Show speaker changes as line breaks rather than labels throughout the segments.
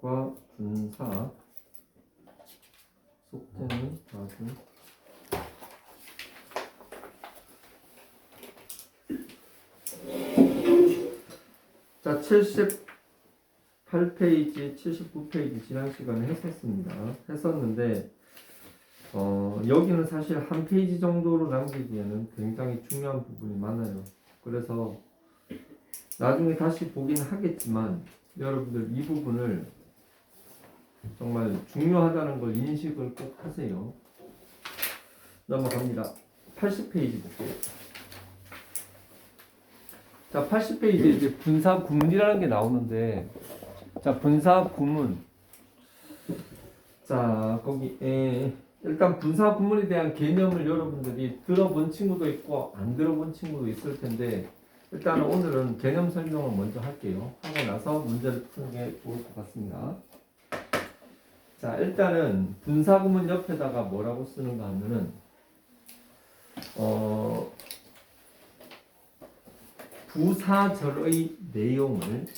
분사과 분사 속되는 답은 자 78페이지 79페이지 지난 시간에 했었는데 여기는 사실 한 페이지 정도로 남기기에는 굉장히 중요한 부분이 많아요. 그래서 나중에 다시 보긴 하겠지만 여러분들 이 부분을 정말 중요하다는 걸 인식을 꼭 하세요. 넘어갑니다. 80페이지 볼게요. 자, 80페이지에 이제 분사 구문이라는 게 나오는데, 자, 분사 구문. 자, 거기에 일단 분사 구문에 대한 개념을 여러분들이 들어본 친구도 있고 안 들어본 친구도 있을 텐데, 일단 오늘은 개념 설명을 먼저 할게요. 하고 나서 문제를 푸는 게 좋을 것 같습니다. 자, 일단은 분사 구문 옆에다가 뭐라고 쓰는가 하면은 부사절의 내용을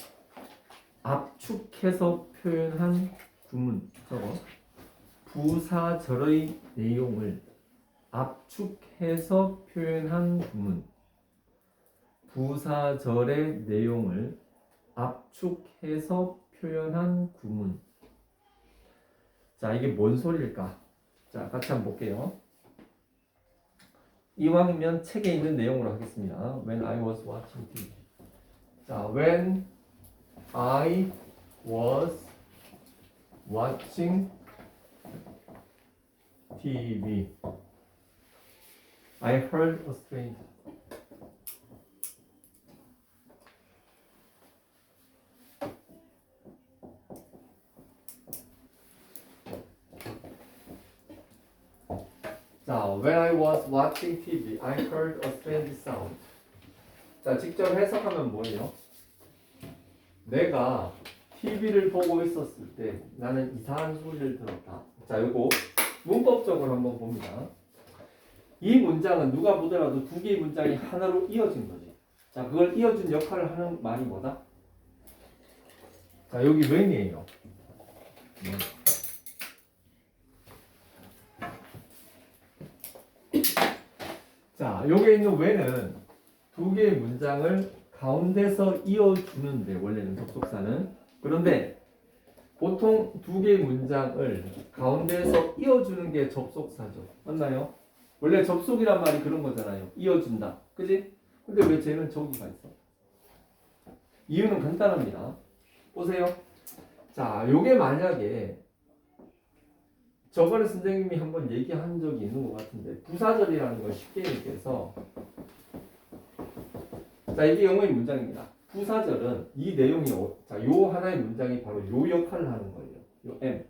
압축해서 표현한 구문. 저거 부사절의 내용을 압축해서 표현한 구문. 부사절의 내용을 압축해서 표현한 구문. 자, 이게 뭔 소리일까? 자, 같이 한번 볼게요. 이왕이면 책에 있는 내용으로 하겠습니다. When I was watching TV. 자, when I was watching TV, I heard a strange. 자, when I was watching TV, I heard a strange sound. 자, 직접 해석하면 뭐예요? 내가 TV를 보고 있었을 때 나는 이상한 소리를 들었다. 자, 요거 문법적으로 한번 봅니다. 이 문장은 누가 보더라도 두 개의 문장이 하나로 이어진 거지. 자, 그걸 이어준 역할을 하는 말이 뭐다? 자, 여기 when이에요. 자, 여기에 있는 when은 두 개의 문장을 가운데서 이어주는데 원래는 접속사는. 그런데 보통 두 개의 문장을 가운데에서 이어주는 게 접속사죠. 맞나요? 원래 접속이란 말이 그런 거잖아요. 이어준다. 그지? 근데 왜 쟤는 저기가 있어? 이유는 간단합니다. 보세요. 자, 요게 만약에 저번에 선생님이 한번 얘기한 적이 있는 것 같은데 부사절이라는 걸 쉽게 얘기해서, 자, 이게 영어의 문장입니다. 부사절은 이 내용이 자, 요 하나의 문장이 바로 요 역할을 하는 거예요. 요 M.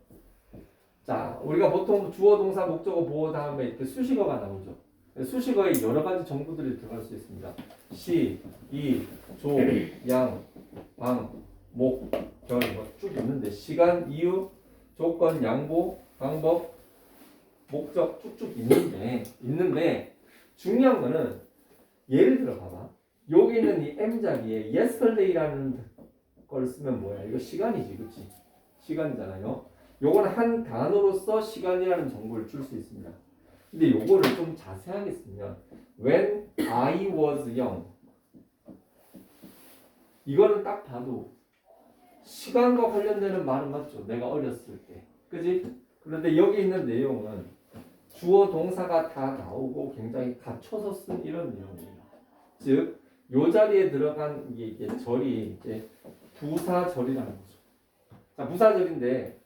자, 우리가 보통 주어, 동사, 목적어, 보어 다음에 이렇게 수식어가 나오죠. 수식어에 여러 가지 정보들이 들어갈 수 있습니다. 시, 이, 조, 양, 방, 목, 결, 쭉 있는데 시간, 이유, 조건, 양보, 방법, 목적 쭉쭉 있는데 중요한 거는 예를 들어 봐봐. 여기 있는 이 M 자리에 yesterday라는 걸 쓰면 뭐야? 이거 시간이지, 그렇지? 시간이잖아요. 요거는 한 단어로서 시간이라는 정보를 줄 수 있습니다. 근데 요거를 좀 자세하게 쓰면 when I was young, 이거는 딱 봐도 시간과 관련되는 말은 맞죠? 내가 어렸을 때, 그지? 그런데 여기 있는 내용은 주어 동사가 다 나오고 굉장히 갖춰서 쓴 이런 내용이에요. 즉, 요 자리에 들어간 이게 절이 이제 부사절이라는 거죠. 자, 부사절인데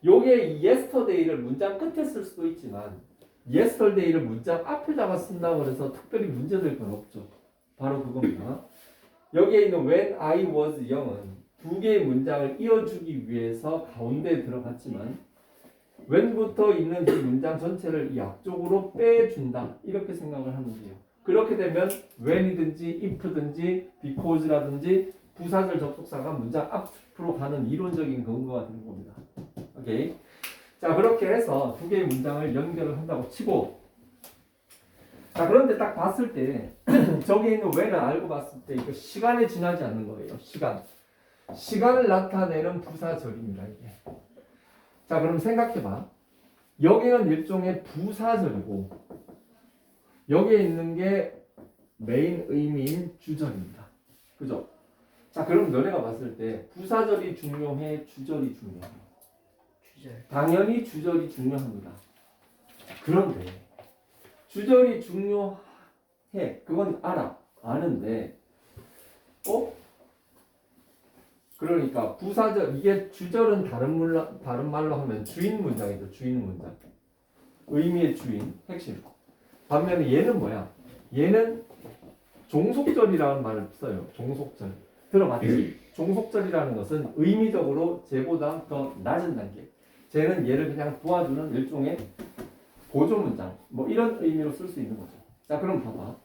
요게 yesterday를 문장 끝에 쓸 수도 있지만 yesterday를 문장 앞에다가 쓴다고 해서 특별히 문제될 건 없죠. 바로 그겁니다. 여기에 있는 when I was young은 두 개의 문장을 이어주기 위해서 가운데에 들어갔지만 when부터 있는 이 문장 전체를 이 앞쪽으로 빼준다. 이렇게 생각을 하면 돼요. 그렇게 되면 when이든지 if든지 because라든지 부사절 접속사가 문장 앞으로 가는 이론적인 근거가 되는 겁니다. 오케이. 자, 그렇게 해서 두 개의 문장을 연결을 한다고 치고, 자, 그런데 딱 봤을 때 저기 있는 when을 알고 봤을 때 이거 시간에 지나지 않는 거예요. 시간. 시간을 나타내는 부사절입니다. 이게. 자, 그럼 생각해봐. 여기는 일종의 부사절이고 여기에 있는 게 메인 의미인 주절입니다. 그죠? 자, 그럼 너네가 봤을 때 부사절이 중요해, 주절이 중요해?
주절.
당연히 주절이 중요합니다. 그런데 주절이 중요해. 그건 알아. 아는데 그러니까 부사절, 이게 주절은 다른 말로 하면 주인 문장이죠. 주인 문장. 의미의 주인, 핵심. 반면에 얘는 뭐야? 얘는 종속절이라는 말을 써요. 종속절. 들어봤지? 종속절이라는 것은 의미적으로 쟤보다 더 낮은 단계. 쟤는 얘를 그냥 도와주는 일종의 보조 문장. 뭐 이런 의미로 쓸 수 있는 거죠. 자, 그럼 봐봐.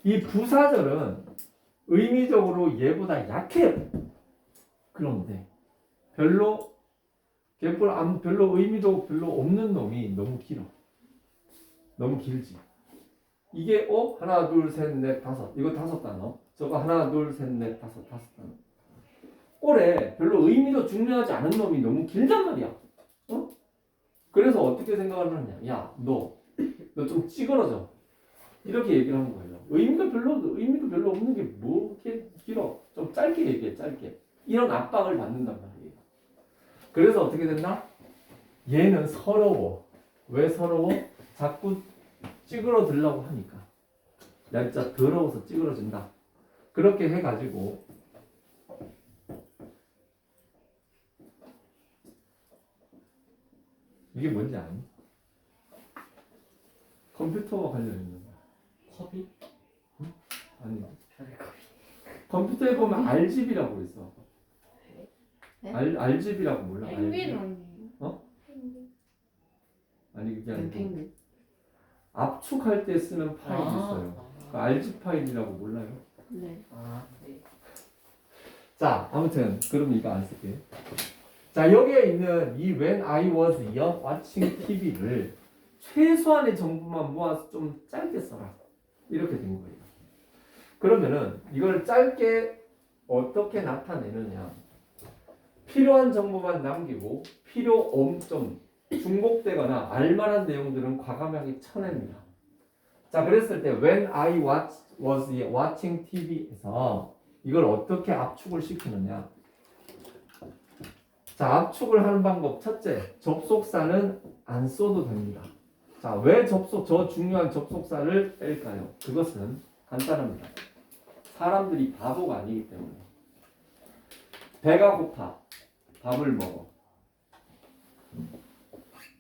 이 부사절은 의미적으로 얘보다 약해요. 그런데 별로 별로 의미도 별로 없는 놈이 너무 길어. 너무 길지. 이게 하나 둘 셋 넷 다섯. 이거 다섯 단어. 저거 하나 둘 셋 넷 다섯 단어. 꼴에 별로 의미도 중요하지 않은 놈이 너무 길단 말이야. 그래서 어떻게 생각을 하느냐. 야, 너 좀 찌그러져. 이렇게 얘기를 하는 거예요. 의미도 별로 없는 게 뭐 이렇게 길어. 좀 짧게 얘기해, 짧게. 이런 압박을 받는단 말이에요. 그래서 어떻게 됐나? 얘는 서러워. 왜 서러워? 자꾸 찌그러들려고 하니까. 야, 진짜 더러워서 찌그러진다. 그렇게 해가지고 이게 뭔지 아니? 컴퓨터와 관련 있는 거야.
컵이?
아니.
별컵이.
컴퓨터에 보면 RGB라고 있어.
네?
RGB라고 몰라?
펭귄
RGB?
아니에요? 펭귄.
아니 그게 아니고
펭귄.
압축할 때 쓰는 파일이
아.
있어요. 그 RG 파일이라고 몰라요?
네.
아, 네.
자, 아무튼 그럼 이거 안 쓸게. 자, 여기에 있는 이 When I was young watching TV를 최소한의 정보만 모아서 좀 짧게 써라. 이렇게 된 거예요. 그러면은 이걸 짧게 어떻게 나타내느냐? 필요한 정보만 남기고 좀 중복되거나 알만한 내용들은 과감하게 쳐냅니다. 자, 그랬을 때 When I was watching TV에서 이걸 어떻게 압축을 시키느냐? 자, 압축을 하는 방법 첫째, 접속사는 안 써도 됩니다. 자, 왜 저 중요한 접속사를 뺄까요? 그것은 간단합니다. 사람들이 바보가 아니기 때문에. 배가 고파. 밥을 먹어.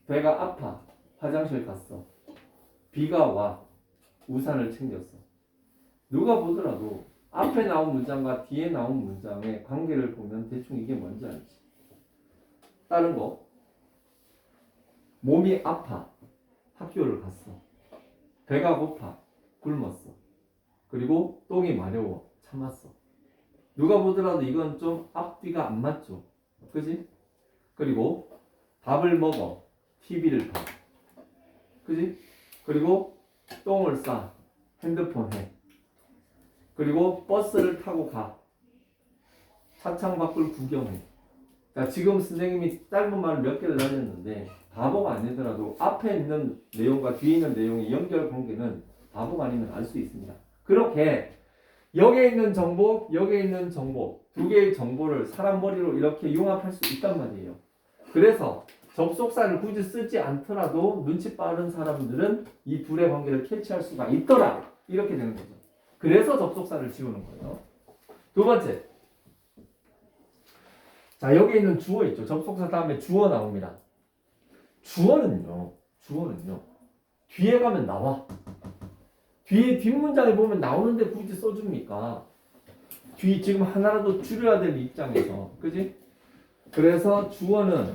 배가 아파. 화장실 갔어. 비가 와. 우산을 챙겼어. 누가 보더라도 앞에 나온 문장과 뒤에 나온 문장의 관계를 보면 대충 이게 뭔지 알지. 다른 거. 몸이 아파. 학교를 갔어. 배가 고파. 굶었어. 그리고 똥이 마려워. 참았어. 누가 보더라도 이건 좀 앞뒤가 안 맞죠. 그지? 그리고 밥을 먹어. TV를 봐. 그지? 그리고 똥을 싸. 핸드폰 해. 그리고 버스를 타고 가. 차창 밖을 구경해. 자, 지금 선생님이 짧은 말을 몇 개를 날렸는데 바보가 아니더라도 앞에 있는 내용과 뒤에 있는 내용의 연결관계는 바보가 아니면 알 수 있습니다. 그렇게 여기에 있는 정보, 여기에 있는 정보 두 개의 정보를 사람 머리로 이렇게 융합할 수 있단 말이에요. 그래서 접속사를 굳이 쓰지 않더라도 눈치 빠른 사람들은 이 둘의 관계를 캐치할 수가 있더라. 이렇게 되는 거죠. 그래서 접속사를 지우는 거예요. 두 번째. 자, 여기 있는 주어 있죠. 접속사 다음에 주어 나옵니다. 주어는요. 뒤에 가면 나와. 뒤에 뒷문장에 보면 나오는데 굳이 써줍니까? 지금 하나라도 줄여야 될 입장에서. 그지? 그래서 주어는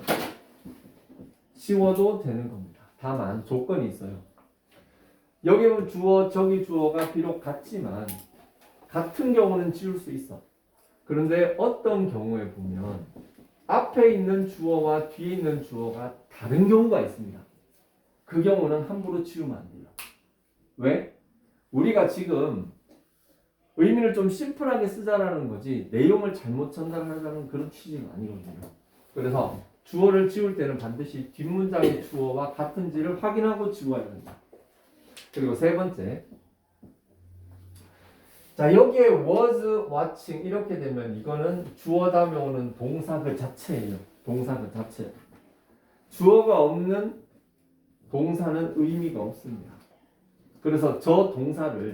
씌워도 되는 겁니다. 다만 조건이 있어요. 여기 보면 주어, 저기 주어가 비록 같지만 같은 경우는 지울 수 있어. 그런데 어떤 경우에 보면 앞에 있는 주어와 뒤에 있는 주어가 다른 경우가 있습니다. 그 경우는 함부로 지우면 안 돼요. 왜? 우리가 지금 의미를 좀 심플하게 쓰자라는 거지 내용을 잘못 전달하자는 그런 취지가 아니거든요. 그래서 주어를 지울 때는 반드시 뒷문장의 주어와 같은지를 확인하고 지워야 된다. 그리고 세 번째, 자 여기에 was watching 이렇게 되면 이거는 주어 다음에 오는 동사 그 자체예요. 동사 그 자체. 주어가 없는 동사는 의미가 없습니다. 그래서 저 동사를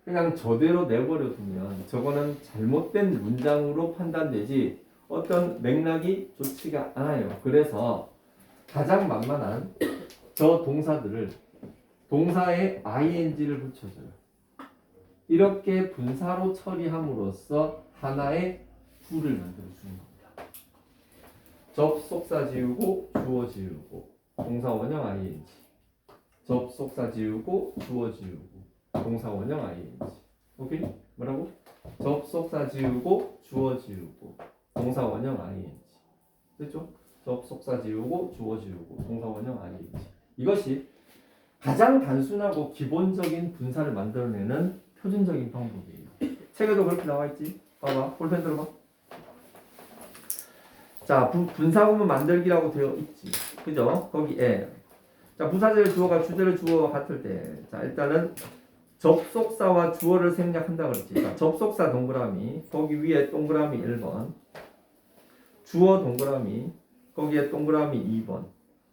그냥 저대로 내버려 두면 저거는 잘못된 문장으로 판단되지 어떤 맥락이 좋지가 않아요. 그래서 가장 만만한 저 동사들을 동사에 ing를 붙여줘요. 이렇게 분사로 처리함으로써 하나의 구를 만들어주는 겁니다. 접속사 지우고 주어 지우고 동사 원형 ing. 접속사 지우고 주어 지우고 동사 원형 ing. 오케이? 뭐라고? 접속사 지우고 주어 지우고 동사 원형 ing. 됐죠? 접속사 지우고 주어 지우고 동사 원형 ing. 이것이 가장 단순하고 기본적인 분사를 만들어내는 표준적인 방법이에요. 책에도 그렇게 나와 있지? 봐봐. 볼펜 들어봐. 자, 분사구문 만들기라고 되어 있지. 그죠? 거기에. 자, 부사절 주어가 주제를 주어와 같을 때. 자, 일단은 접속사와 주어를 생략한다 그랬지. 자, 접속사 동그라미. 거기 위에 동그라미 1번. 주어 동그라미. 거기에 동그라미 2번.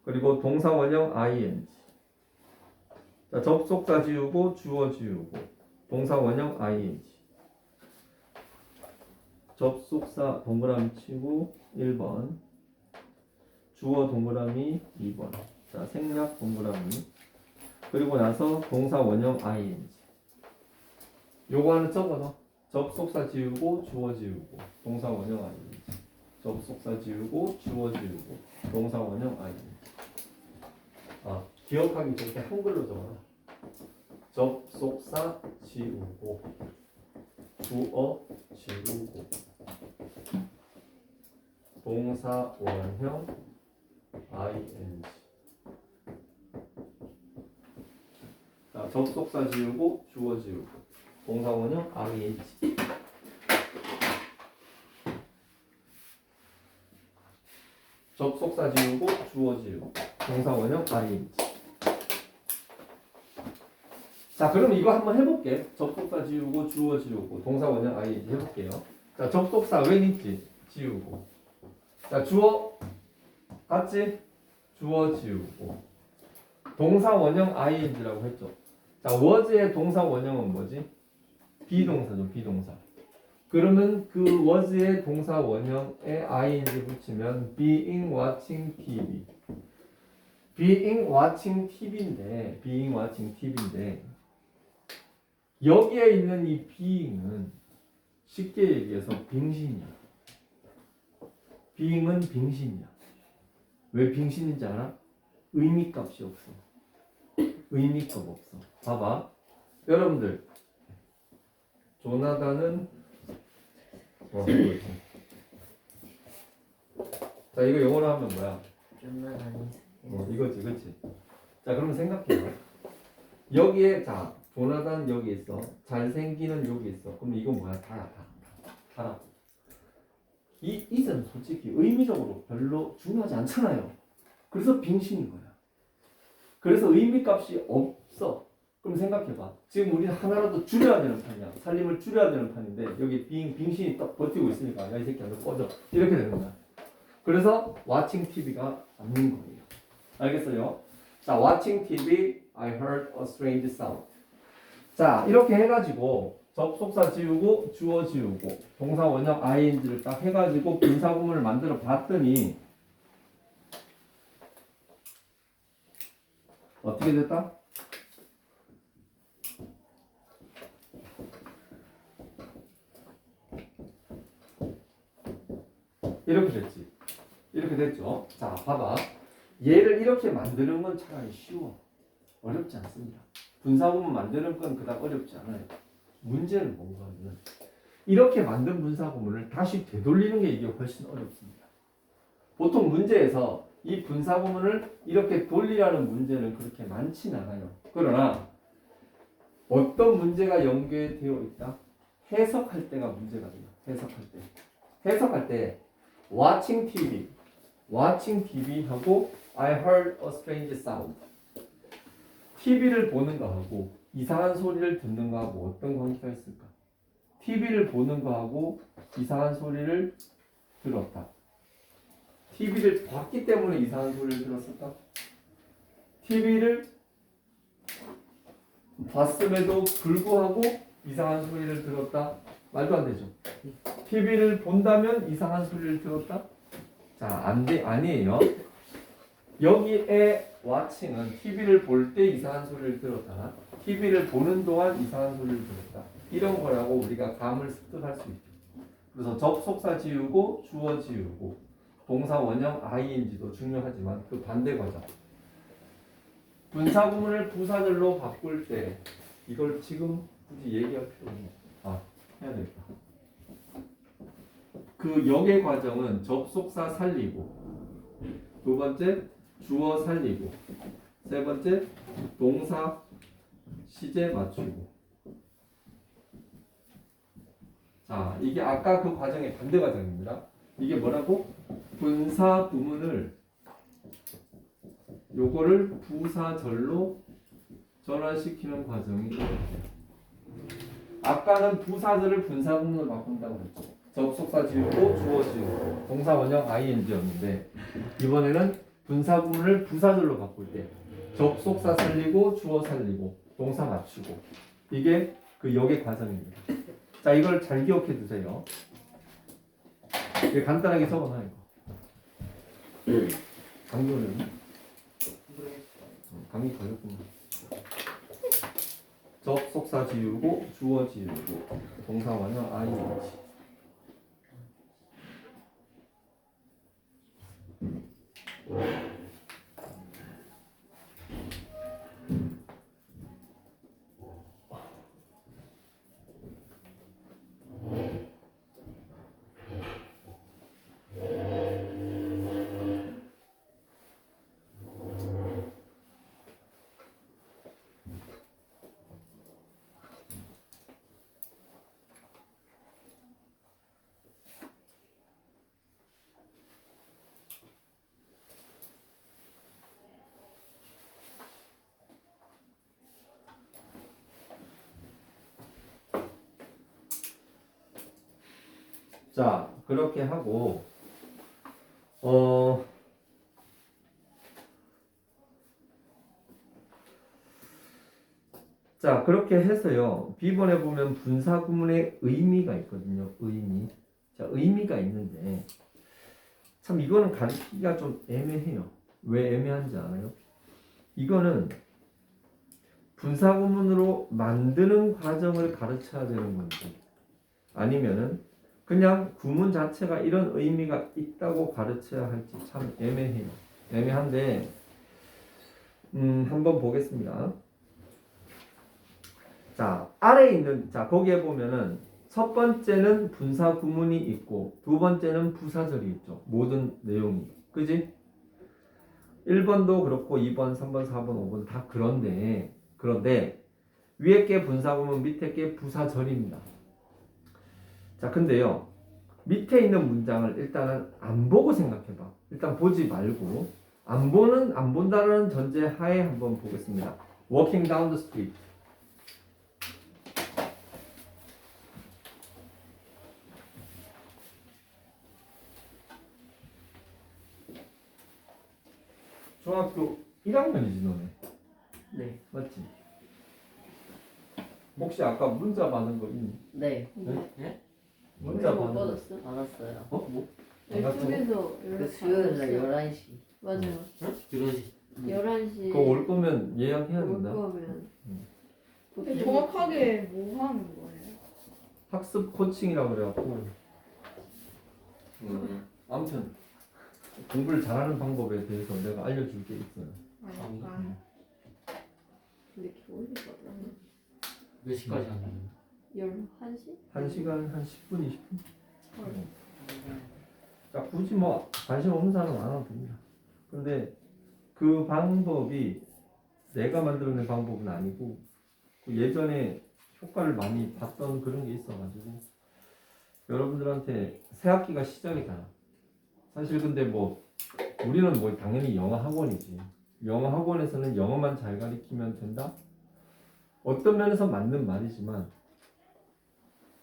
그리고 동사 원형 ing. 자, 접속사 지우고 주어 지우고. 동사 원형 ing. 접속사 동그라미 치고 1번. 주어 동그라미 2번. 자, 생략 동그라미. 그리고 나서 동사 원형 ing. 요거 하나 적어놔. 접속사 지우고 주어 지우고 동사 원형 ing. 접속사 지우고 주어 지우고 동사 원형 ing. 아, 기억하기 좋게 한글로 적어놔. 접속사 지우고 주어 지우고 동사 원형 ing. 자, 접속사 지우고 주어 지우고 동사 원형 ing. 접속사 지우고 주어 지우고 동사 원형 ing. 자, 그럼 이거 한번 해볼게. 접속사 지우고 주어 지우고 동사 원형 ing 해볼게요. 자, 접속사 웬 있지? 지우고. 자, 주어 같지? 주어 지우고 동사 원형 ing라고 했죠. 자, was의 동사 원형은 뭐지? 비동사죠. 비동사. 그러면 그 was의 동사 원형에 ing 붙이면 being, watching, TV. being, watching, TV인데 being, watching, TV인데 여기에 있는 이 being은 쉽게 얘기해서 빙신이야. being은 빙신이야. 왜 빙신인지 알아? 의미값이 없어. 의미값 없어. 봐봐. 여러분들 조나단은 자, 이거 영어로 하면 뭐야? 이거지, 그렇지? 자, 그러면 생각해요. 여기에 자, 조나단 여기 있어. 잘생기는 여기 있어. 그럼 이건 뭐야? 다라. 이 it은 솔직히 의미적으로 별로 중요하지 않잖아요. 그래서 빙신인 거야. 그래서 의미값이 없어. 그럼 생각해봐. 지금 우리는 하나라도 줄여야 되는 판이야. 살림을 줄여야 되는 판인데 여기 빙신이 딱 버티고 있으니까 야, 이 새끼야 너 꺼져. 이렇게 되는 거야. 그래서 watching TV가 맞는 거예요. 알겠어요? 자, watching TV, I heard a strange sound. 자, 이렇게 해가지고 접속사 지우고 주어 지우고 동사 원형 ing를 딱 해가지고 분사구문을 만들어 봤더니 어떻게 됐다? 이렇게 됐지. 이렇게 됐죠. 자, 봐봐. 얘를 이렇게 만드는 건 차라리 쉬워. 어렵지 않습니다. 분사구문 만드는 건 그닥 어렵지 않아요. 문제는 뭔가 하면 이렇게 만든 분사구문을 다시 되돌리는 게 이게 훨씬 어렵습니다. 보통 문제에서 이 분사구문을 이렇게 돌리라는 문제는 그렇게 많진 않아요. 그러나 어떤 문제가 연계되어 있다? 해석할 때가 문제가 돼요. 해석할 때 watching TV 하고 I heard a strange sound. TV를 보는 거하고 이상한 소리를 듣는 거하고 어떤 관계가 있을까? TV를 보는 거하고 이상한 소리를 들었다. TV를 봤기 때문에 이상한 소리를 들었을까? TV를 봤음에도 불구하고 이상한 소리를 들었다? 말도 안 되죠. TV를 본다면 이상한 소리를 들었다? 자, 아니에요. 여기에 watching은 TV를 볼 때 이상한 소리를 들었다. TV를 보는 동안 이상한 소리를 들었다. 이런 거라고 우리가 감을 습득할 수 있죠. 그래서 접속사 지우고 주어 지우고 동사 원형 ing도 중요하지만 그 반대 과정. 분사구문을 부사절로 바꿀 때 이걸 지금 굳이 얘기할 필요 없네. 해야 되겠다. 그 역의 과정은 접속사 살리고 두 번째 주어 살리고 세 번째 동사 시제 맞추고. 자, 이게 아까 그 과정의 반대 과정입니다. 이게 뭐라고? 분사 구문을 요거를 부사절로 전환시키는 과정이 이렇게. 아까는 부사절을 분사 구문으로 바꾼다고 했죠. 접속사 지우고 주어 지우고 동사 원형 ing였는데 이번에는 분사 구문을 부사절로 바꿀 때 접속사 살리고 주어 살리고 동사 맞추고 이게 그 역의 과정입니다. 자, 이걸 잘 기억해 두세요. 간단하게 적어놔 이거. 강조는 감이 걸렸구나. 접속사 지우고 주어 지우고 동사 원형 ing. 자, 그렇게 하고 자, 그렇게 해서요. B번에 보면 분사 구문의 의미가 있거든요. 의미. 자, 의미가 있는데 참 이거는 가르치기가 좀 애매해요. 왜 애매한지 알아요? 이거는 분사 구문으로 만드는 과정을 가르쳐야 되는 건지 아니면은 그냥 구문 자체가 이런 의미가 있다고 가르쳐야 할지 참 애매해요. 애매한데 한번 보겠습니다. 자, 아래에 있는 거기에 보면은 첫 번째는 분사 구문이 있고 두 번째는 부사절이 있죠. 모든 내용이. 그지? 1번도 그렇고 2번, 3번, 4번, 5번 다 그런데 위에 게 분사 구문, 밑에 게 부사절입니다. 자, 근데요. 밑에 있는 문장을 일단은 안 보고 생각해봐. 일단 보지 말고 안 본다는 전제 하에 한번 보겠습니다. Walking down the street. 중학교 1학년이지 너네.
네.
맞지? 혹시 아까 문자 받은 거 있니?
네.
네?
문자
못
받은 거.
받았어?
받았어요.
뭐?
이쪽에서
그
연락
수요일날
받았어.
11시.
맞아요.
그러지.
11시
그거 올 거면 예약해야
올
된다.
거면
근데 정확하게 뭐 하는 거예요?
학습 코칭이라고 그래갖고 아무튼 공부를 잘하는 방법에 대해서 내가 알려줄 게 있어요.
약간
근데 겨울이거든.
몇 시까지 하는 거예요?
11시?
1시간 한 10분, 20분? 자, 굳이 뭐 관심 없는 사람은 안 하면 됩니다. 근데 그 방법이 내가 만들어낸 방법은 아니고 그 예전에 효과를 많이 봤던 그런 게 있어가지고 여러분들한테 새 학기가 시작이잖아. 사실 근데 뭐 우리는 뭐 당연히 영어 학원이지. 영어 학원에서는 영어만 잘 가르치면 된다? 어떤 면에서 맞는 말이지만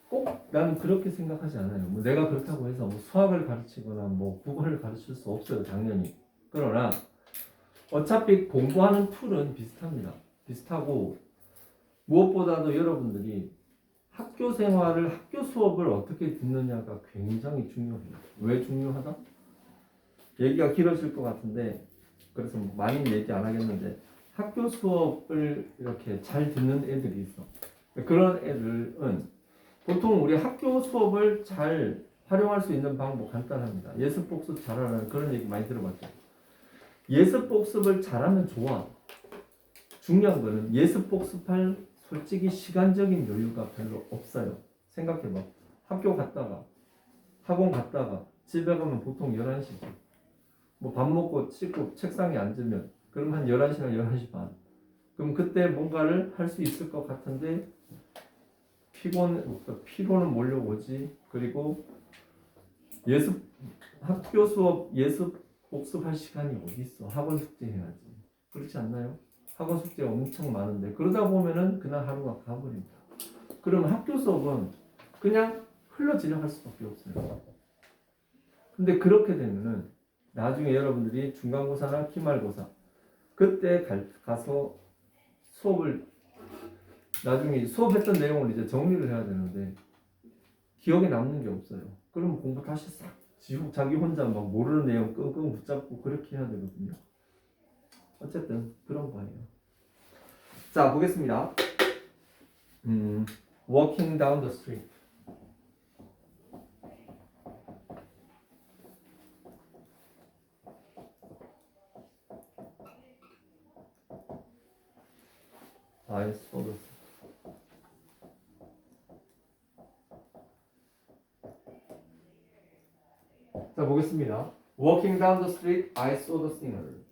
꼭 나는 그렇게 생각하지 않아요. 뭐 내가 그렇다고 해서 뭐 수학을 가르치거나 뭐 국어를 가르칠 수 없어요, 당연히. 그러나 어차피 공부하는 툴은 비슷합니다. 비슷하고 무엇보다도 여러분들이 학교 생활을, 학교 수업을 어떻게 듣느냐가 굉장히 중요해요. 왜 중요하다? 얘기가 길어질 것 같은데 그래서 많이 얘기 안 하겠는데 학교 수업을 이렇게 잘 듣는 애들이 있어. 그런 애들은 보통 우리 학교 수업을 잘 활용할 수 있는 방법 간단합니다. 예습 복습 잘하라는 그런 얘기 많이 들어봤죠. 예습 복습을 잘하면 좋아. 중요한 거는 예습 복습할 솔직히 시간적인 여유가 별로 없어요. 생각해봐. 학교 갔다가 학원 갔다가 집에 가면 보통 11시지. 뭐 밥 먹고 씻고 책상에 앉으면 그럼 한 11시나 11시 반. 그럼 그때 뭔가를 할 수 있을 것 같은데 피로는 몰려오지. 그리고 학교 수업 예습 복습할 시간이 어디 있어? 학원 숙제 해야지. 그렇지 않나요? 학원 숙제가 엄청 많은데 그러다 보면은 그날 하루가 가버립니다. 그럼 학교 수업은 그냥 흘러 지나갈 수밖에 없어요. 근데 그렇게 되면은 나중에 여러분들이 중간고사나 기말고사 그때 가서 수업을 나중에 수업했던 내용을 이제 정리를 해야 되는데 기억에 남는 게 없어요. 그러면 공부 다시 싹 지우고 자기 혼자 막 모르는 내용 끙끙 붙잡고 그렇게 해야 되거든요. 어쨌든 그런 거예요. 자, 보겠습니다. Walking down the street. I saw this. 자, 보겠습니다. Walking down the street, I saw the singer.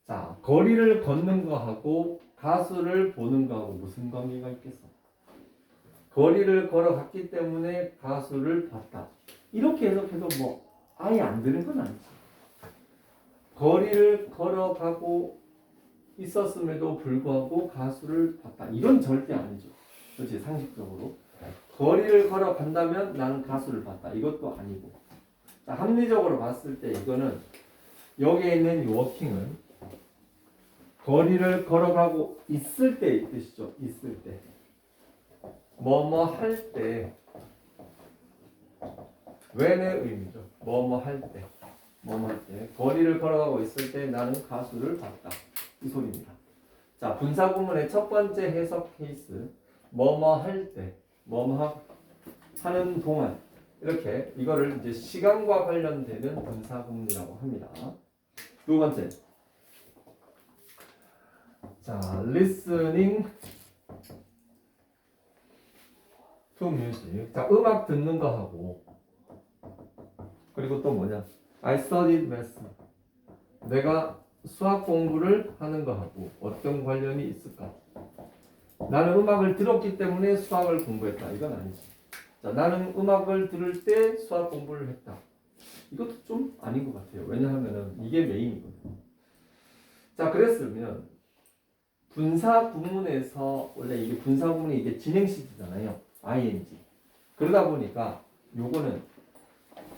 자, 거리를 걷는 거하고 가수를 보는 거하고 무슨 관계가 있겠어? 거리를 걸어갔기 때문에 가수를 봤다. 이렇게 해석해도 뭐 아예 안 되는 건 아니지. 거리를 걸어가고 있었음에도 불구하고 가수를 봤다. 이건 절대 아니죠. 그렇지, 상식적으로. 거리를 걸어간다면 나는 가수를 봤다. 이것도 아니고. 자, 합리적으로 봤을 때 이거는 여기에 있는 이 워킹은 거리를 걸어가고 있을 때의 뜻이죠. 있을 때. 뭐뭐 할 때. when의 의미죠. 뭐뭐 할 때. 뭐뭐 할 때. 거리를 걸어가고 있을 때 나는 가수를 봤다. 이 소리입니다. 자, 분사 구문의 첫 번째 해석 케이스. 뭐뭐 할 때. 뭐뭐 하는 동안. 이렇게 이거를 이제 시간과 관련되는 분사 구문이라고 합니다. 두 번째. 자, listening to music. 자, 음악 듣는 거 하고 그리고 또 뭐냐? I studied math. 내가 수학 공부를 하는 거 하고 어떤 관련이 있을까? 나는 음악을 들었기 때문에 수학을 공부했다. 이건 아니지. 자, 나는 음악을 들을 때 수학 공부를 했다. 이것도 좀 아닌 것 같아요. 왜냐하면 이게 메인이거든요. 자, 그랬으면 분사 구문에서 원래 이게 분사 구문이 이게 진행식이잖아요. ing. 그러다 보니까 요거는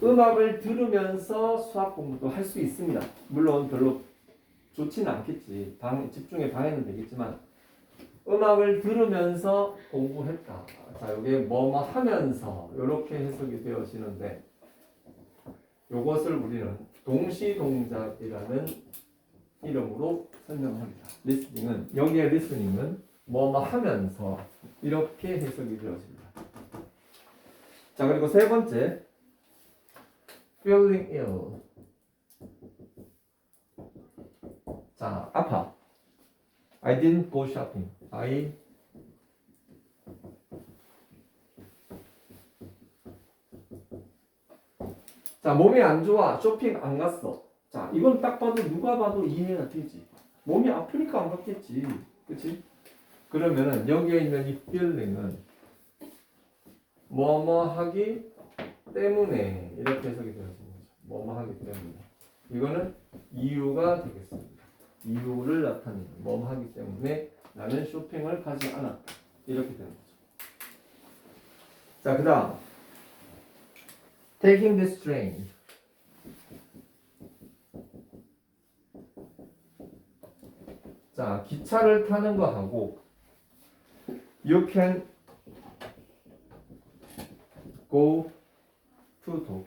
음악을 들으면서 수학 공부도 할 수 있습니다. 물론 별로 좋지는 않겠지. 집중에 방해는 되겠지만 음악을 들으면서 공부했다. 자, 이게 뭐뭐 하면서 이렇게 해석이 되어지는데 요것을 우리는 동시동작이라는 이름으로 설명합니다. 리스닝은 여기에 리스닝은 뭐뭐 하면서 이렇게 해석이 되어집니다. 자, 그리고 세 번째 feeling ill. 자, 아파. I didn't go shopping. 자, 몸이 안 좋아. 쇼핑 안 갔어. 자, 이건 딱 봐도 누가 봐도 이해가 되지. 몸이 아프니까 안 갔겠지. 그치? 그러면은 여기에 있는 이 feeling은 뭐뭐 하기 때문에 이렇게 해석이 되어지는 거죠. 뭐뭐 하기 때문에. 이거는 이유가 되겠습니다. 이유를 나타내는 뭐뭐 하기 때문에 나는 쇼핑을 가지 않았다. 이렇게 되는 거죠. 자, 그 다음 taking this train. 자, 기차를 타는 거하고 you can go to 도쿄.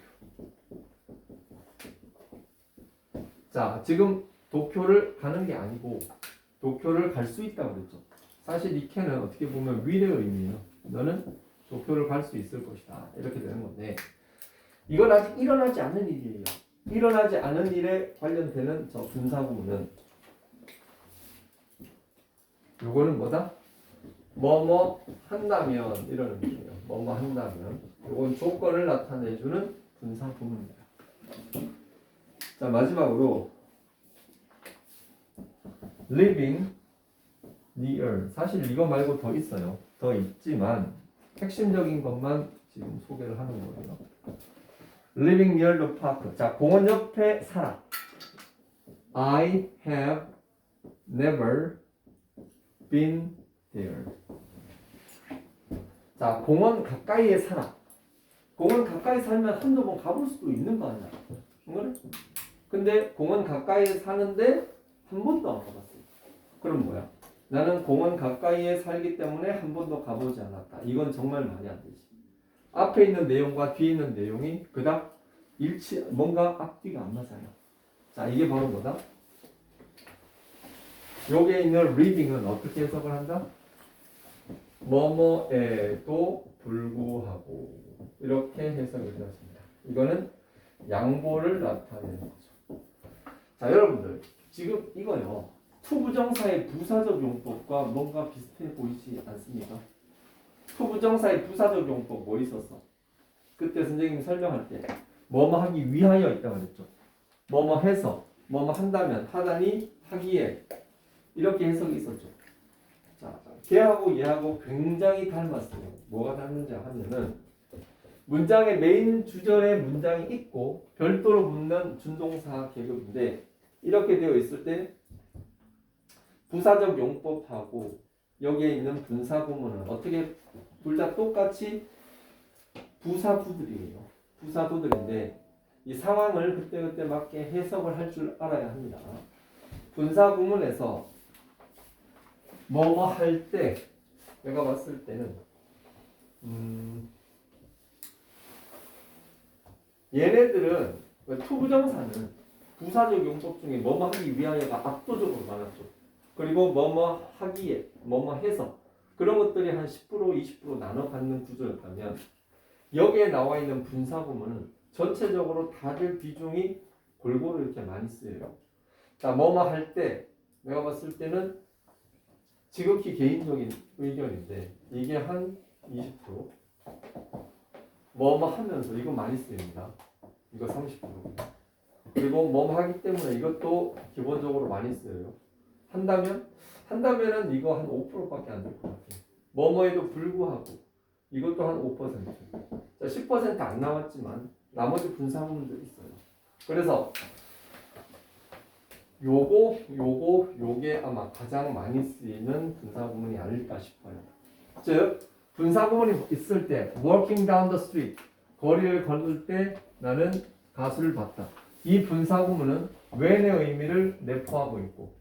자, 지금 도쿄를 가는 게 아니고 도쿄를 갈 수 있다고 그랬죠. 사실 이 can은 어떻게 보면 will의 의미예요. 너는 도쿄를 갈 수 있을 것이다. 이렇게 되는 건데 이건 아직 일어나지 않는 일이에요. 일어나지 않은 일에 관련되는 저 분사구문은 요거는 뭐다? 뭐뭐 한다면 이런 의미예요. 뭐뭐 한다면 요건 조건을 나타내주는 분사구문입니다. 자, 마지막으로 living near. 사실 이거 말고 더 있어요. 더 있지만 핵심적인 것만 지금 소개를 하는 거예요. living near the park. 자, 공원 옆에 살아. I have never been there. 자, 공원 가까이에 살아. 공원 가까이 살면 한두 번 가볼 수도 있는 거 아니야. 그래? 근데 공원 가까이에 사는데 한 번도 안 가봤어. 그럼 뭐야? 나는 공원 가까이에 살기 때문에 한 번도 가보지 않았다. 이건 정말 말이 안 되지. 앞에 있는 내용과 뒤에 있는 내용이 그닥 뭔가 앞뒤가 안 맞아요. 자, 이게 바로 뭐다? 여기에 있는 reading은 어떻게 해석을 한다? 뭐뭐에도 불구하고 이렇게 해석이 되었습니다. 이거는 양보를 나타내는 거죠. 자, 여러분들 지금 이거요. 투부정사의 부사적 용법과 뭔가 비슷해 보이지 않습니까? 투부정사의 부사적 용법 뭐 있었어? 그때 선생님이 설명할 때 뭐뭐 하기 위하여 있다고 그랬죠. 뭐뭐 해서 뭐뭐 한다면 하다니 하기에 이렇게 해석이 있었죠. 자, 걔하고 얘하고 굉장히 닮았어요. 뭐가 닮는지 하면은 문장의 메인 주절에 문장이 있고 별도로 붙는 준동사 계급인데 이렇게 되어 있을 때 부사적 용법하고 여기에 있는 분사구문은 어떻게 둘 다 똑같이 부사구들이에요. 부사구들인데 이 상황을 그때그때 맞게 해석을 할 줄 알아야 합니다. 분사구문에서 뭐뭐 할 때 내가 봤을 때는 얘네들은 투부정사는 부사적 용법 중에 뭐뭐 하기 위하여가 압도적으로 많았죠. 그리고 뭐뭐 하기에 뭐뭐 해서 그런 것들이 한 10% 20% 나눠 갖는 구조였다면 여기에 나와 있는 분사구문은 전체적으로 다들 비중이 골고루 이렇게 많이 쓰여요. 자, 뭐뭐 할 때 내가 봤을 때는 지극히 개인적인 의견인데 이게 한 20%, 뭐뭐 하면서 이거 많이 쓰입니다. 이거 30%. 그리고 뭐뭐 하기 때문에 이것도 기본적으로 많이 쓰여요. 한다면은 이거 한 5%밖에 안 될 것 같아요. 뭐뭐에도 불구하고 이것도 한 5%. 자, 10% 안 나왔지만 나머지 분사구문들이 있어요. 그래서 요게 아마 가장 많이 쓰이는 분사구문이 아닐까 싶어요. 즉 분사구문이 있을 때 walking down the street 거리를 걸을 때 나는 가수를 봤다. 이 분사구문은 when의 의미를 내포하고 있고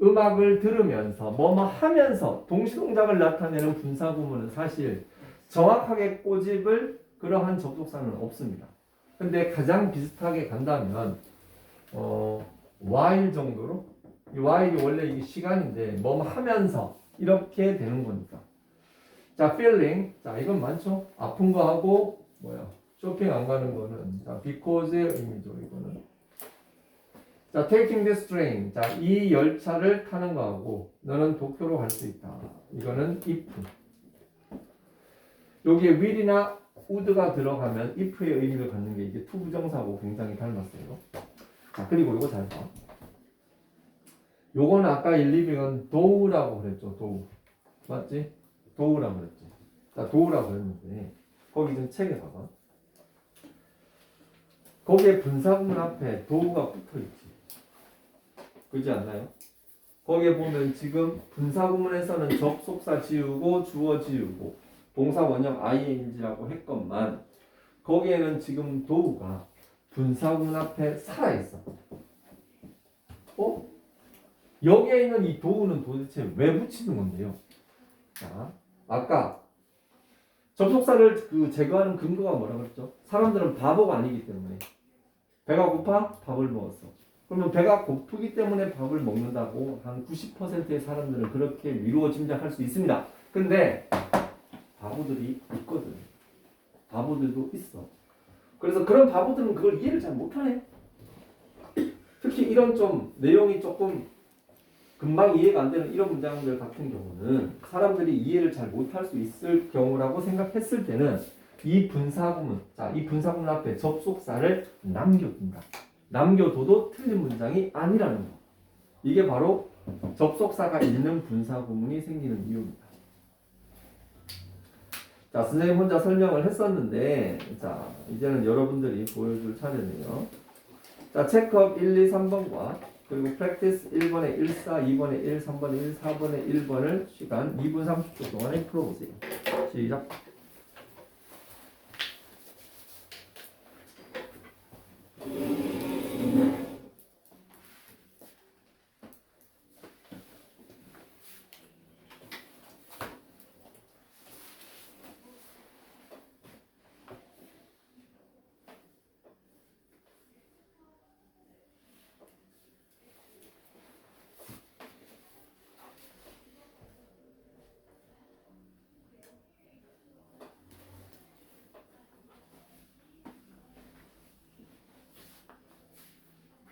음악을 들으면서 뭐뭐 하면서 동시동작을 나타내는 분사구문은 사실 정확하게 꼬집을 그러한 접속사는 없습니다. 근데 가장 비슷하게 간다면 while 정도로 이 while이 원래 이 시간인데 뭐뭐 하면서 이렇게 되는 거니까. 자, feeling. 자, 이건 많죠? 아픈 거 하고 뭐야? 쇼핑 안 가는 거는 자, because의 의미죠, 이거는. 자, taking this train. 자, 이 열차를 타는 거하고 너는 도쿄로 갈 수 있다. 이거는 if. 여기에 will이나 would가 들어가면 if의 의미를 갖는 게 이게 투부정사하고 굉장히 닮았어요. 자, 그리고 이거 잘 봐. 요거는 아까 living은 do라고 그랬죠, do. 맞지? 도우라고 그랬지. 자, 도우라고 그랬는데 거기 좀 책에 봐봐. 거기에 분사구문 앞에 도우가 붙어있지. 그렇지 않나요? 거기에 보면 지금 분사구문에서는 접속사 지우고 주어 지우고 동사 원형 ing라고 했건만 거기에는 지금 도우가 분사구문 앞에 살아있어. 어? 여기에 있는 이 도우는 도대체 왜 붙이는 건데요? 자, 아까 접속사를 제거하는 근거가 뭐라고 그랬죠? 사람들은 바보가 아니기 때문에. 배가 고파? 밥을 먹었어. 그러면 배가 고프기 때문에 밥을 먹는다고 한 90%의 사람들은 그렇게 미루어 짐작할 수 있습니다. 근데 바보들이 있거든. 바보들도 있어. 그래서 그런 바보들은 그걸 이해를 잘 못하네. 특히 이런 좀 내용이 조금 금방 이해가 안 되는 이런 문장들 같은 경우는 사람들이 이해를 잘 못할 수 있을 경우라고 생각했을 때는 이 분사구문, 자, 이 분사구문 앞에 접속사를 남겨둔다. 남겨둬도 틀린 문장이 아니라는 거. 이게 바로 접속사가 있는 분사구문이 생기는 이유입니다. 자, 선생님 혼자 설명을 했었는데, 자, 이제는 여러분들이 보여줄 차례네요. 자, 체크업 1, 2, 3번과 그리고 프랙티스 1번에 1, 4, 2번에 1, 3번에 1, 4번에 1번을 시간 2분 30초 동안에 풀어보세요. 시작.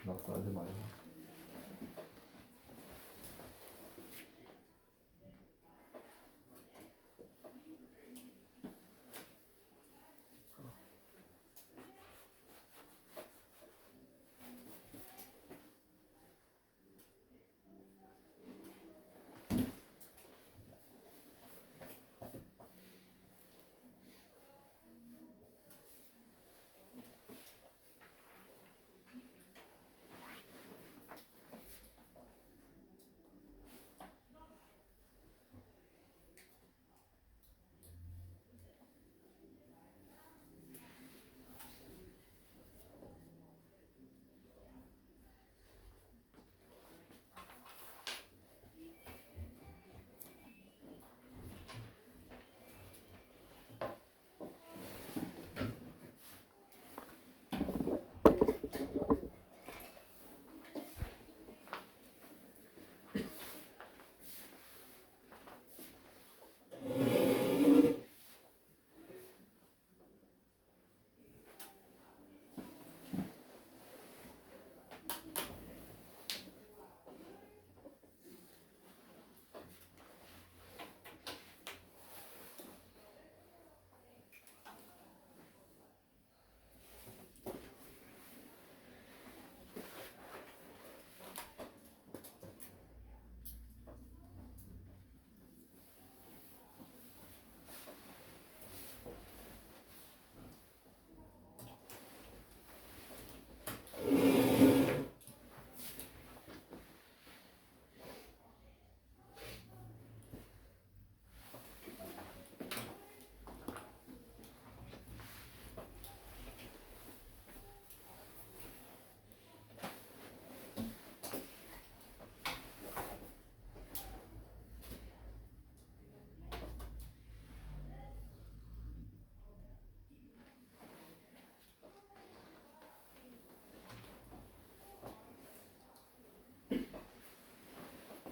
낙서하지 마요.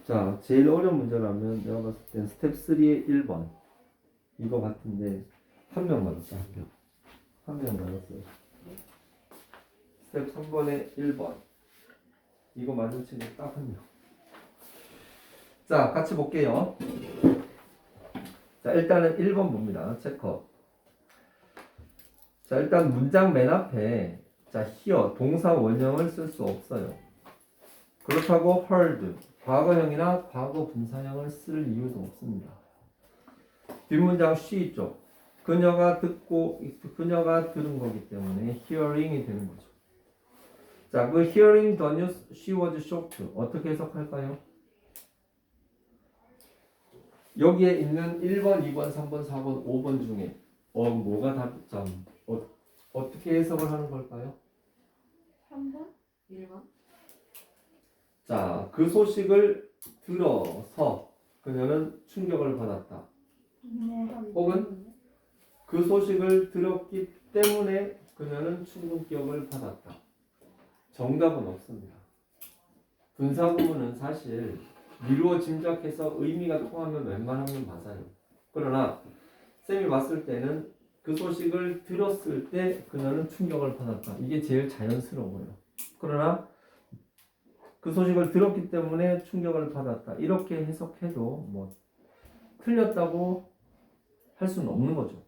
자, 제일 어려운 문제라면 내가 봤을 땐 스텝 3의 1번 이거 같은데 한 명 맞았어. 한 명 맞았어요. 스텝 3번의 1번 이거 맞은 친구 딱 한 명. 자, 같이 볼게요. 자, 일단은 1번 봅니다. 체크업. 자, 일단 문장 맨 앞에 자, here 동사 원형을 쓸 수 없어요. 그렇다고 heard 과거형이나 과거 분사형을 쓸 이유도 없습니다. 뒷문장 she 있죠. 그녀가 들은 거기 때문에 hearing이 되는 거죠. 자, 그 hearing the news she was shocked 어떻게 해석할까요? 여기에 있는 1번, 2번, 3번, 4번, 5번 중에 뭐가 답점? 어떻게 해석을 하는 걸까요?
3번?
1번?
자, 그 소식을 들어서 그녀는 충격을 받았다. 혹은 그 소식을 들었기 때문에 그녀는 충격을 받았다. 정답은 없습니다. 분사구문은 사실 미루어 짐작해서 의미가 통하면 웬만하면 맞아요. 그러나 쌤이 봤을 때는 그 소식을 들었을 때 그녀는 충격을 받았다. 이게 제일 자연스러워요. 그러나 그 소식을 들었기 때문에 충격을 받았다. 이렇게 해석해도 뭐 틀렸다고 할 수는 없는 거죠.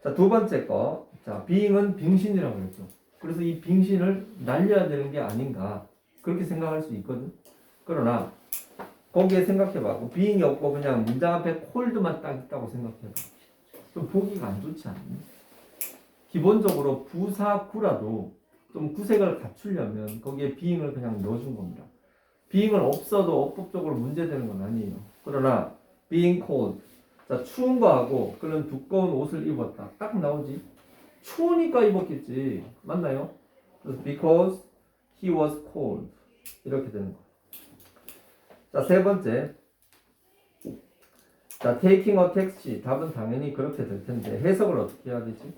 자, 두 번째 거. 자, being은 빙신이라고 했죠. 그래서 이 빙신을 날려야 되는 게 아닌가. 그렇게 생각할 수 있거든. 그러나 거기에 생각해봐. being이 없고 그냥 문장 앞에 cold만 딱 있다고 생각해봐. 좀 보기가 안 좋지 않니? 기본적으로 부사구라도 좀 구색을 갖추려면 거기에 being을 그냥 넣어준 겁니다. being은 없어도 어법적으로 문제되는 건 아니에요. 그러나 being cold. 자, 추운 거하고 그런 두꺼운 옷을 입었다. 딱 나오지. 추우니까 입었겠지. 맞나요? 그래서 because he was cold. 이렇게 되는 거예요. 자, 세 번째. 자, taking a taxi. 답은 당연히 그렇게 될 텐데 해석을 어떻게 해야 되지?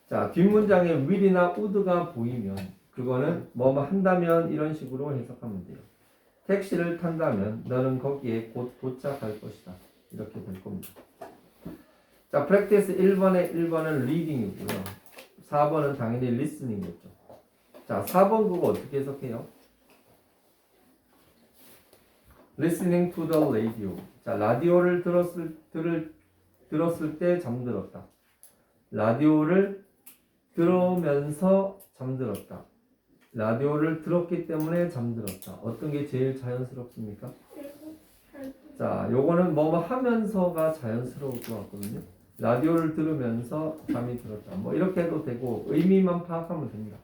자, 뒷문장에 will이나 would가 보이면 그거는 뭐뭐 한다면 이런 식으로 해석하면 돼요. 택시를 탄다면 너는 거기에 곧 도착할 것이다. 이렇게 될 겁니다. 자, practice 1번은 reading이고요. 4번은 당연히 listening이겠죠. 자, 4번 그거 어떻게 해석해요? listening to the radio. 자, 라디오를 들었을 때 잠들었다. 라디오를 들으면서 잠들었다. 라디오를 들었기 때문에 잠들었다. 어떤 게 제일 자연스럽습니까? 자, 요거는 뭐뭐 하면서가 자연스러울 것 같거든요. 라디오를 들으면서 잠이 들었다. 뭐 이렇게 해도 되고 의미만 파악하면 됩니다.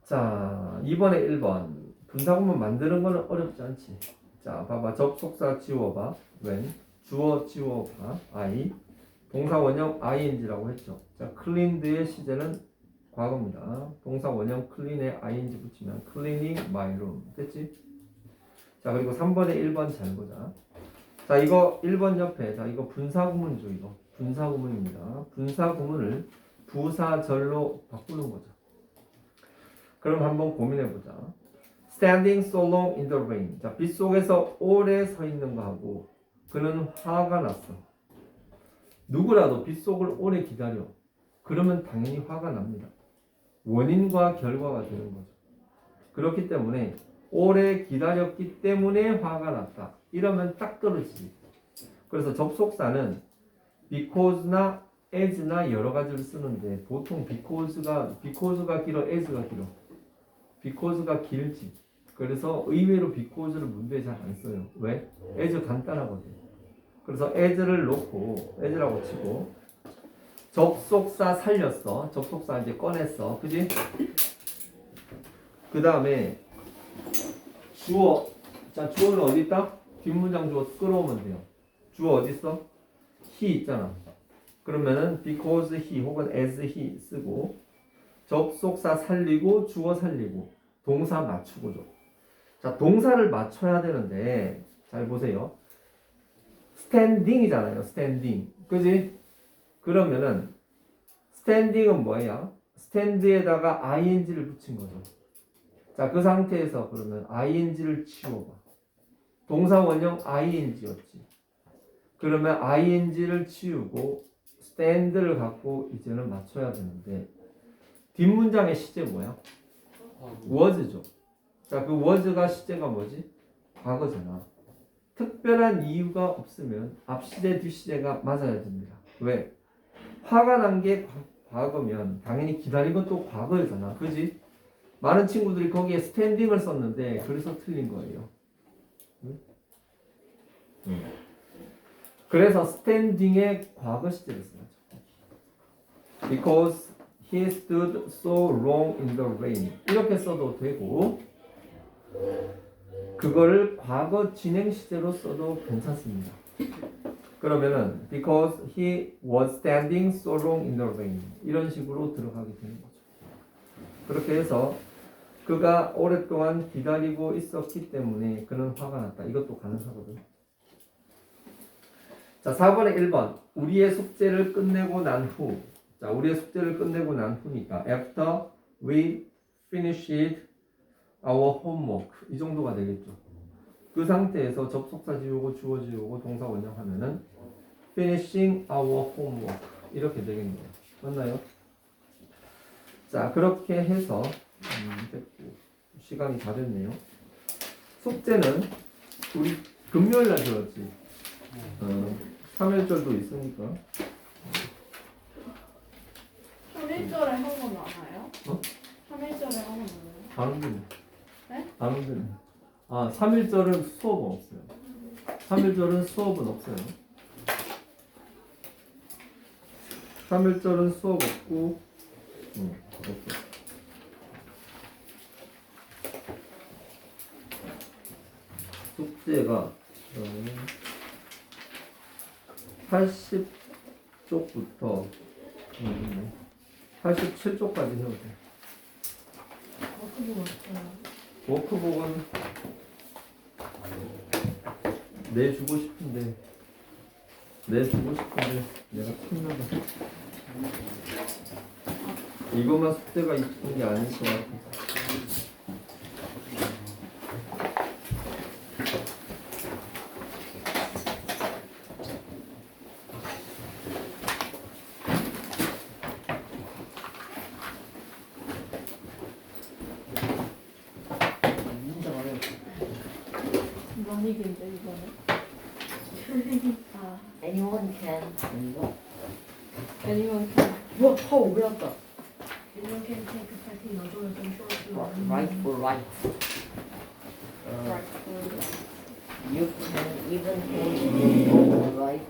자, 이번에 1번. 분사구문 만드는 거는 어렵지 않지. 자, 봐봐. 접속사 지워봐. when. 주어 지워봐. I. 동사 원형 ing라고 했죠. 자, cleaned의 시제는 과거입니다. 동사 원형 clean에 ing 붙이면 cleaning my room. 됐지? 자, 그리고 3번에 1번 잘 보자. 자, 이거 1번 옆에, 자, 이거 분사구문이죠, 이거. 분사구문입니다. 분사구문을 부사절로 바꾸는 거죠. 그럼 한번 고민해보자. Standing so long in the rain. 자, 빗 속에서 오래 서 있는 거하고 그는 화가 났어. 누구라도 빗 속을 오래 기다려. 그러면 당연히 화가 납니다. 원인과 결과가 되는 거죠. 그렇기 때문에 오래 기다렸기 때문에 화가 났다. 이러면 딱 떨어지지. 그래서 접속사는 because나 as나 여러 가지를 쓰는데 보통 because가 길어, as가 길어. because가 길지. 그래서 의외로 because를 문제에 잘 안 써요. 왜? as 간단하거든. 그래서 as를 놓고 as라고 치고 접속사 살렸어. 접속사 이제 꺼냈어. 그지? 그 다음에 주어. 자, 주어는 어디 있다? 뒷문장 주어 끌어오면 돼요. 주어 어디 있어? he 있잖아. 그러면은 because he 혹은 as he 쓰고 접속사 살리고 주어 살리고 동사 맞추고죠. 자, 동사를 맞춰야 되는데 잘 보세요. standing이잖아요. standing. 그지? 그러면은 standing은 뭐예요? stand에다가 ing를 붙인 거죠. 자, 그 상태에서 그러면 ing를 치워봐. 동사 원형 ing였지. 그러면 ing를 치우고 stand를 갖고 이제는 맞춰야 되는데 뒷문장의 시제 뭐야? was죠. 자, 그 was가 시제가 뭐지? 과거잖아. 특별한 이유가 없으면 앞시제 뒷시제가 맞아야 됩니다. 왜? 화가 난 게 과거면 당연히 기다린 것도 과거잖아. 그지? 많은 친구들이 거기에 스탠딩을 썼는데 그래서 틀린 거예요. 응? 그래서 standing의 과거 시제를 써야죠. Because he stood so long in the rain. 이렇게 써도 되고 그거를 과거 진행 시제로 써도 괜찮습니다. 그러면은 because he was standing so long in the rain 이런 식으로 들어가게 되는 거죠. 그렇게 해서 그가 오랫동안 기다리고 있었기 때문에 그는 화가 났다. 이것도 가능하거든. 자, 4번에 1번. 우리의 숙제를 끝내고 난 후. 자, 우리의 숙제를 끝내고 난 후니까 after we finished our homework. 이 정도가 되겠죠. 그 상태에서 접속사 지우고 주어 지우고 동사 원형하면은 finishing our homework 이렇게 되겠네요. 맞나요? 자, 그렇게 해서 됐고 시간이 다 됐네요. 숙제는 우리 금요일 날 들었지. 3일절도 있으니까.
3일절에 한 건 많아요?
어?
3일절에 한 건 많아요?
다른 데는?
네?
다른 데는? 아, 3일절은 수업은 없어요. 3일절은 수업은 없어요. 3일절은 수업 없고, 없어. 숙제가 80쪽부터 87쪽까지 해도 돼. 워크북은 내주고 싶은데 내가 튕겨서 이것만 숙제가 있는 게 아닐 것 같아.
진짜 어려워.
많이 긴데 이거는. 아,
Anyone can.
아닌가?
아니면
우와, 파 오해한다.
Anyone can take a party in order to control
Right for right. You can even can right.